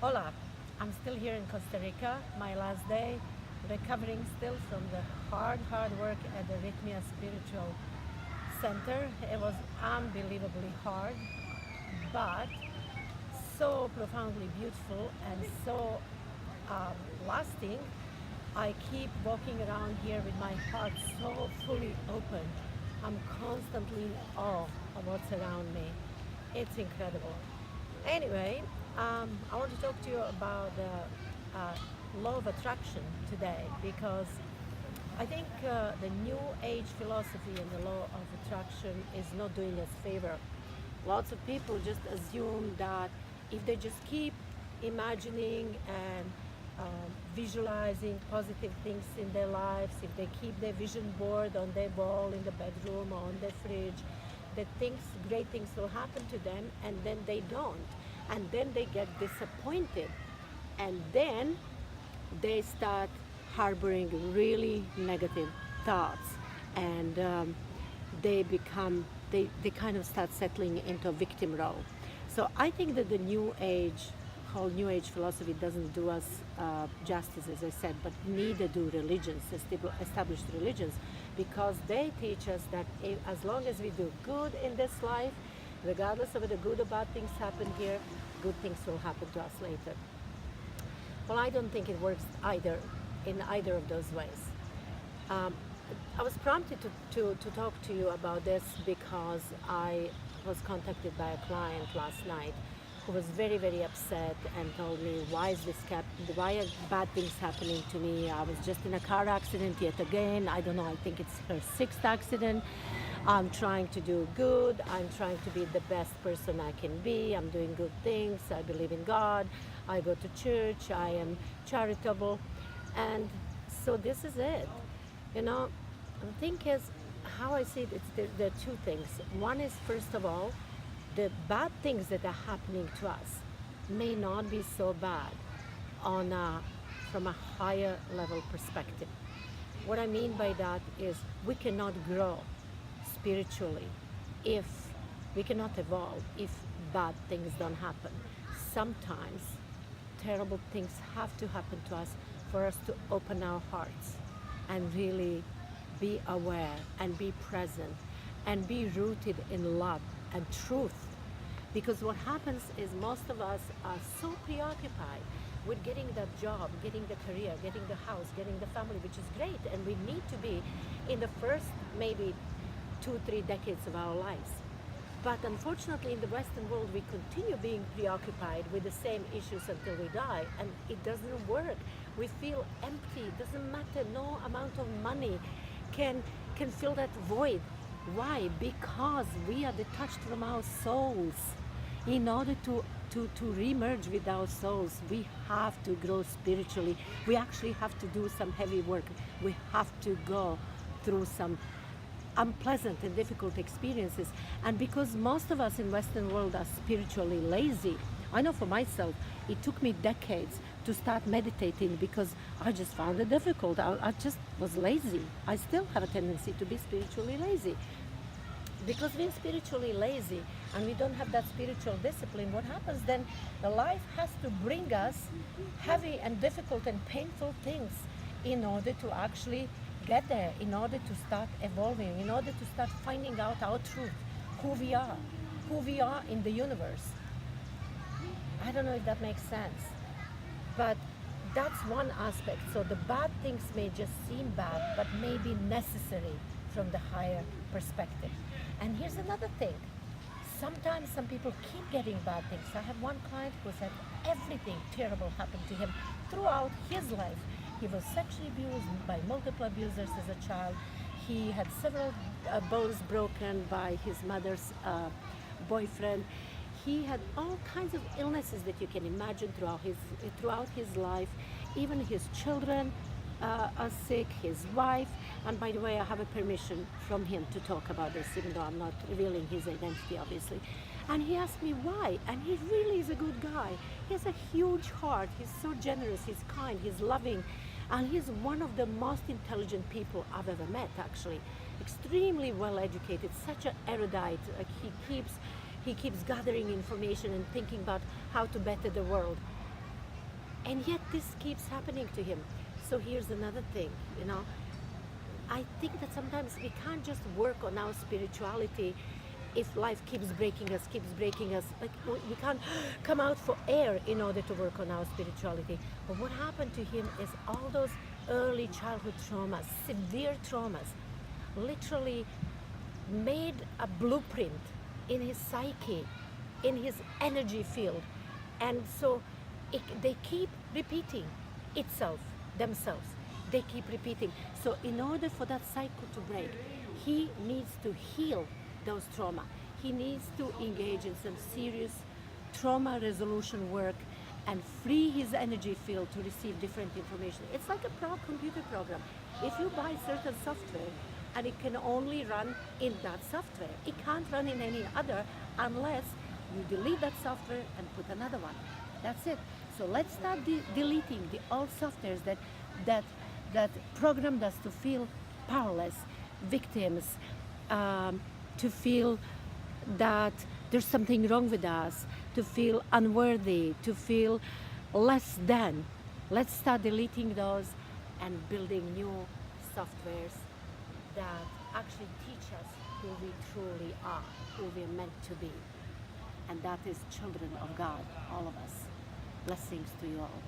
Hola, I'm still here in Costa Rica, my last day, recovering still from the hard work at the Rhythmia Spiritual Center. It was unbelievably hard, but so profoundly beautiful and so um, lasting. I keep walking around here with my heart so fully open. I'm constantly in awe of what's around me. It's incredible. Anyway, I want to talk to you about the law of attraction today because I think the New Age philosophy and the law of attraction is not doing us favor. Lots of people just assume that if they just keep imagining and visualizing positive things in their lives, if they keep their vision board on their wall in the bedroom or on their fridge, that things, great things will happen to them, and then they don't. And then they get disappointed. And then they start harboring really negative thoughts. And they kind of start settling into a victim role. So I think that the whole New Age philosophy doesn't do us justice, as I said, but neither do religions, established religions, because they teach us that as long as we do good in this life, regardless of whether good or bad things happen here, good things will happen to us later. Well, I don't think it works in either of those ways. Um, I was prompted to talk to you about this because I was contacted by a client last night who was very upset and told me, why are bad things happening to me? I was just in a car accident yet again. I don't know, I think it's her sixth accident. I'm trying to do good. I'm trying to be the best person I can be. I'm doing good things. I believe in God. I go to church. I am charitable. And so this is it. You know, the thing is, how I see it, there are two things. One is, first of all, the bad things that are happening to us may not be so bad from a higher level perspective. What I mean by that is we cannot grow spiritually if we cannot evolve if bad things don't happen. Sometimes terrible things have to happen to us for us to open our hearts and really be aware and be present and be rooted in love and truth. Because what happens is most of us are so preoccupied with getting that job, getting the career, getting the house, getting the family, which is great, and we need to be in the first maybe 2-3 decades of our lives. But unfortunately in the Western world we continue being preoccupied with the same issues until we die, and it doesn't work. We feel empty. It doesn't matter, no amount of money can fill that void. Why? Because we are detached from our souls. In order to re-merge with our souls, we have to grow spiritually. We actually have to do some heavy work. We have to go through some unpleasant and difficult experiences. And because most of us in Western world are spiritually lazy, I know for myself, it took me decades to start meditating because I just found it difficult. I just was lazy. I still have a tendency to be spiritually lazy. Because we're spiritually lazy and we don't have that spiritual discipline, what happens then? The life has to bring us heavy and difficult and painful things in order to actually get there, in order to start evolving, in order to start finding out our truth, who we are in the universe. I don't know if that makes sense, but that's one aspect. So the bad things may just seem bad, but may be necessary from the higher perspective. And here's another thing. Sometimes some people keep getting bad things. I have one client who said everything terrible happened to him throughout his life. He was sexually abused by multiple abusers as a child. He had several bones broken by his mother's boyfriend. He had all kinds of illnesses that you can imagine throughout his life. Even his children are sick, his wife. And by the way, I have a permission from him to talk about this, even though I'm not revealing his identity, obviously. And he asked me why, and he really is a good guy. He has a huge heart. He's so generous, he's kind, he's loving, and he's one of the most intelligent people I've ever met, actually. Extremely well educated, such an erudite. Like he keeps gathering information and thinking about how to better the world. And yet this keeps happening to him. So here's another thing, you know, I think that sometimes we can't just work on our spirituality if life keeps breaking us, keeps breaking us. Like we can't come out for air in order to work on our spirituality. But what happened to him is all those early childhood traumas, severe traumas, literally made a blueprint in his psyche, in his energy field. And so they keep repeating itself, themselves. They keep repeating. So in order for that cycle to break, he needs to heal those trauma. He needs to engage in some serious trauma resolution work and free his energy field to receive different information. It's like a computer program. If you buy certain software and it can only run in that software, it can't run in any other unless you delete that software and put another one. That's it. So let's start deleting the old softwares that programmed us to feel powerless, victims, to feel that there's something wrong with us, to feel unworthy, to feel less than. Let's start deleting those and building new softwares that actually teach us who we truly are, who we're meant to be. And that is children of God, all of us. Blessings to you all.